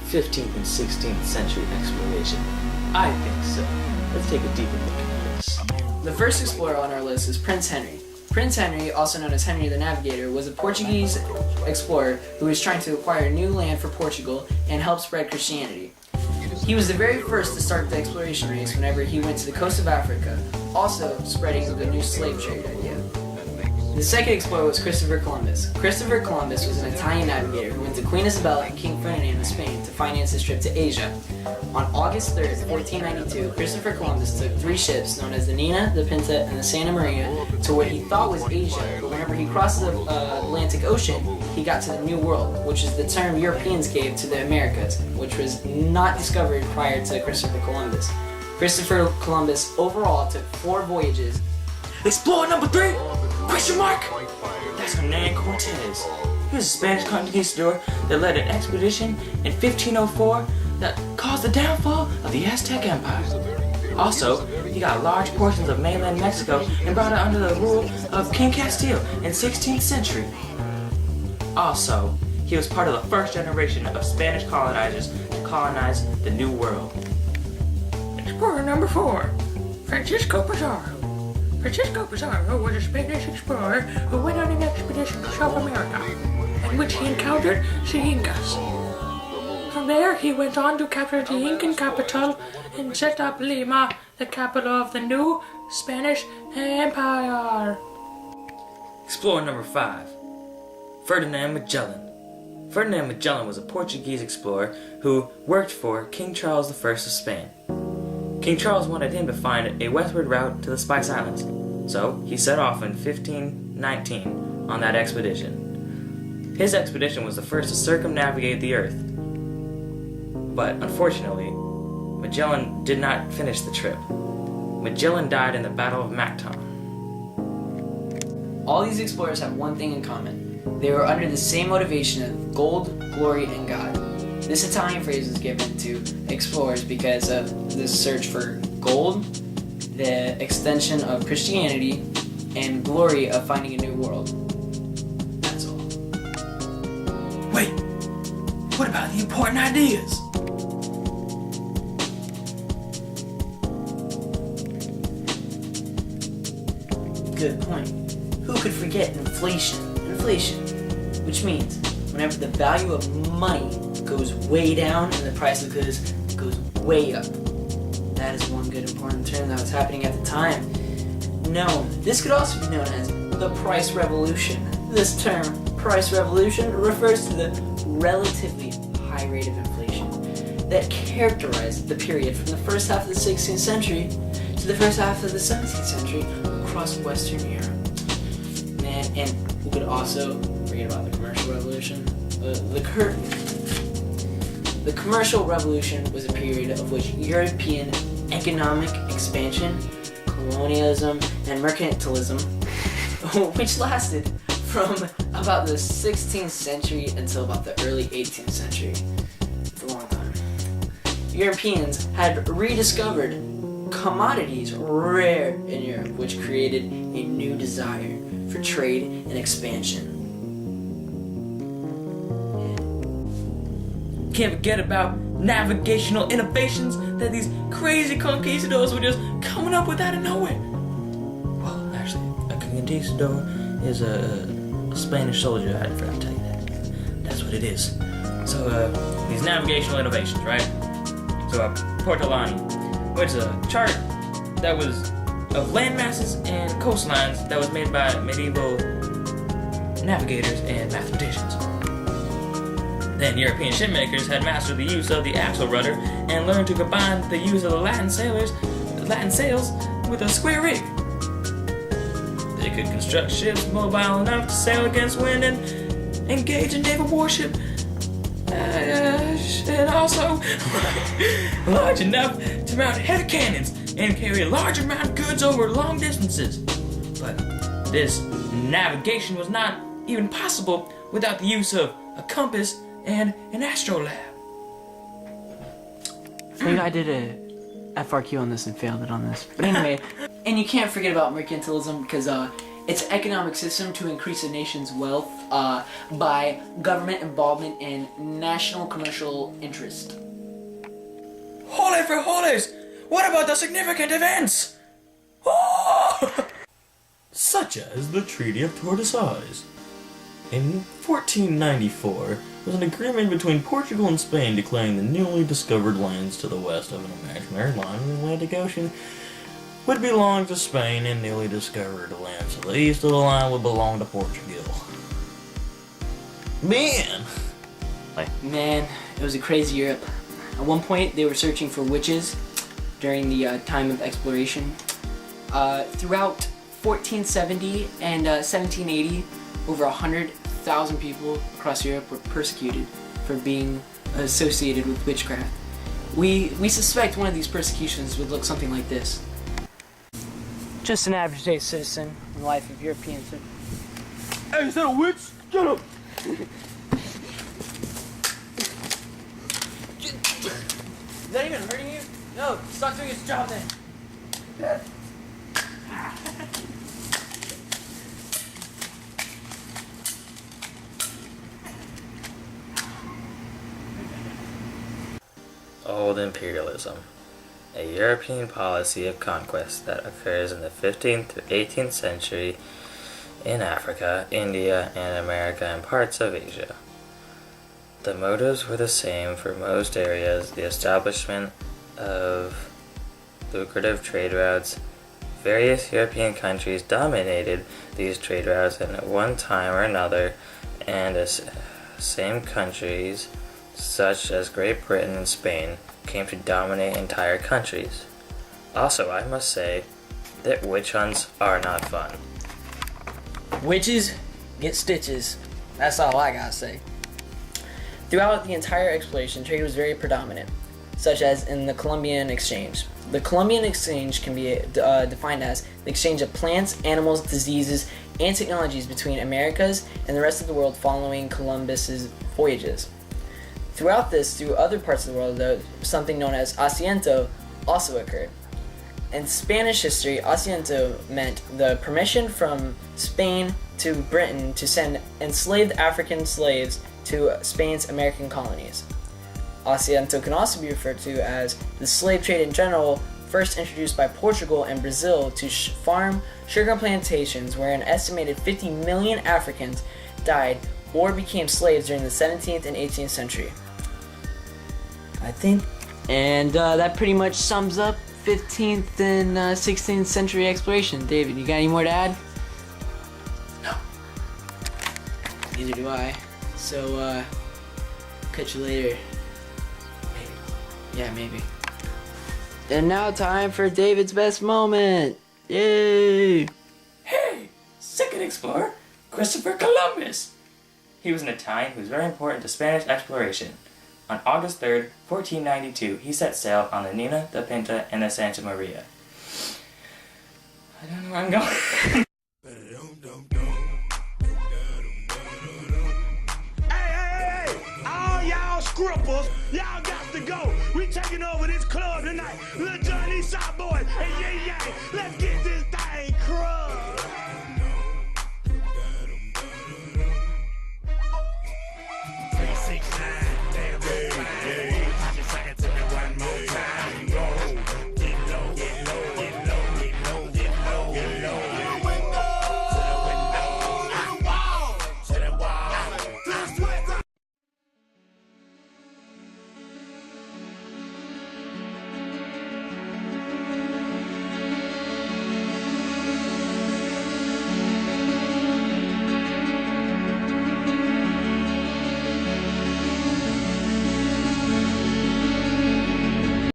15th and 16th century exploration? I think so. Let's take a deeper look at this. The first explorer on our list is Prince Henry. Prince Henry, also known as Henry the Navigator, was a Portuguese explorer who was trying to acquire new land for Portugal and help spread Christianity. He was the very first to start the exploration race whenever he went to the coast of Africa, also spreading the new slave trade idea. The second explorer was Christopher Columbus. Christopher Columbus was an Italian navigator who went to Queen Isabella and King Ferdinand of Spain to finance his trip to Asia. On August 3rd, 1492, Christopher Columbus took 3 ships known as the Nina, the Pinta, and the Santa Maria to what he thought was Asia, but whenever he crossed the Atlantic Ocean, he got to the New World, which is the term Europeans gave to the Americas, which was not discovered prior to Christopher Columbus. Christopher Columbus overall took 4 voyages. Explorer number 3? Question mark? That's Hernan Cortez. He was a Spanish conquistador that led an expedition in 1504 that caused the downfall of the Aztec Empire. Also, he got large portions of mainland Mexico and brought it under the rule of King Castile in 16th century. Also, he was part of the first generation of Spanish colonizers to colonize the New World. Explorer number 4, Francisco Pizarro. Francisco Pizarro was a Spanish explorer who went on an expedition to South America, in which he encountered the Incas. From there, he went on to capture the Incan capital and set up Lima, the capital of the new Spanish Empire. Explorer number 5, Ferdinand Magellan. Ferdinand Magellan was a Portuguese explorer who worked for King Charles I of Spain. King Charles wanted him to find a westward route to the Spice Islands, so he set off in 1519 on that expedition. His expedition was the first to circumnavigate the Earth, but unfortunately, Magellan did not finish the trip. Magellan died in the Battle of Mactan. All these explorers have one thing in common. They were under the same motivation of gold, glory, and God. This Italian phrase was given to explorers because of the search for gold, the extension of Christianity, and glory of finding a new world. That's all. Wait, what about the important ideas? Good point. Who could forget inflation? Inflation, which means whenever the value of money goes way down and the price of goods goes way up. That is one good important term that was happening at the time. This could also be known as the price revolution. This term, price revolution, refers to the relatively high rate of inflation that characterized the period from the first half of the 16th century to the first half of the 17th century across Western Europe. Man, and we could also forget about the commercial revolution. The commercial revolution was a period of which European economic expansion, colonialism, and mercantilism, which lasted from about the 16th century until about the early 18th century. It's a long time. Europeans had rediscovered commodities rare in Europe, which created a new desire for trade and expansion. Can't forget about navigational innovations that these crazy conquistadors were just coming up with out of nowhere. Well, actually, a conquistador is a Spanish soldier. I forgot to tell you that. That's what it is. So, these navigational innovations, right? So, Portolani, which is a chart that was of land masses and coastlines that was made by medieval navigators and mathematicians. Then European shipmakers had mastered the use of the axle rudder and learned to combine the use of the Latin sails with a square rig. They could construct ships mobile enough to sail against wind and engage a naval warship, and also large enough to mount heavy cannons and carry a large amount of goods over long distances. But this navigation was not even possible without the use of a compass and an astrolabe. I think I did a FRQ on this and failed it on this. But anyway, and you can't forget about mercantilism because its economic system to increase a nation's wealth by government involvement and national commercial interest. Holy for holies! What about the significant events? Oh! Such as the Treaty of Tordesillas. In 1494, was an agreement between Portugal and Spain declaring the newly discovered lands to the west of an imaginary line of the Atlantic Ocean would belong to Spain, and newly discovered lands to the east of the line would belong to Portugal. Man! Man, it was a crazy Europe. At one point, they were searching for witches during the time of exploration. Throughout 1470 and 1780, over 100,000 people across Europe were persecuted for being associated with witchcraft. We suspect one of these persecutions would look something like this. Just an average day citizen in the life of European citizens. Hey, is that a witch? Shut up! Is that even hurting you? No, stop doing its job then. Old imperialism, a European policy of conquest that occurs in the 15th to 18th century in Africa, India, and America, and parts of Asia. The motives were the same for most areas: the establishment of lucrative trade routes. Various European countries dominated these trade routes at one time or another, and same countries, such as Great Britain and Spain, came to dominate entire countries. Also, I must say that witch hunts are not fun. Witches get stitches. That's all I gotta say. Throughout the entire exploration, trade was very predominant, such as in the Columbian Exchange. The Columbian Exchange can be defined as the exchange of plants, animals, diseases, and technologies between Americas and the rest of the world following Columbus's voyages. Throughout this, through other parts of the world, though, something known as asiento also occurred. In Spanish history, asiento meant the permission from Spain to Britain to send enslaved African slaves to Spain's American colonies. Asiento can also be referred to as the slave trade in general, first introduced by Portugal and Brazil to farm sugar plantations, where an estimated 50 million Africans died or became slaves during the 17th and 18th century. I think. And that pretty much sums up 15th and 16th century exploration. David, you got any more to add? No. Neither do I. So, catch you later. Maybe. Yeah, maybe. And now time for David's best moment. Yay! Hey! Second explorer, Christopher Columbus! He was an Italian who was very important to Spanish exploration. On August 3rd, 1492, he set sail on the Nina, the Pinta, and the Santa Maria. I don't know where I'm going. Hey, all y'all scrippers, y'all got to go. We taking over this club tonight. Little Johnny South Boys, and yeah, let's get this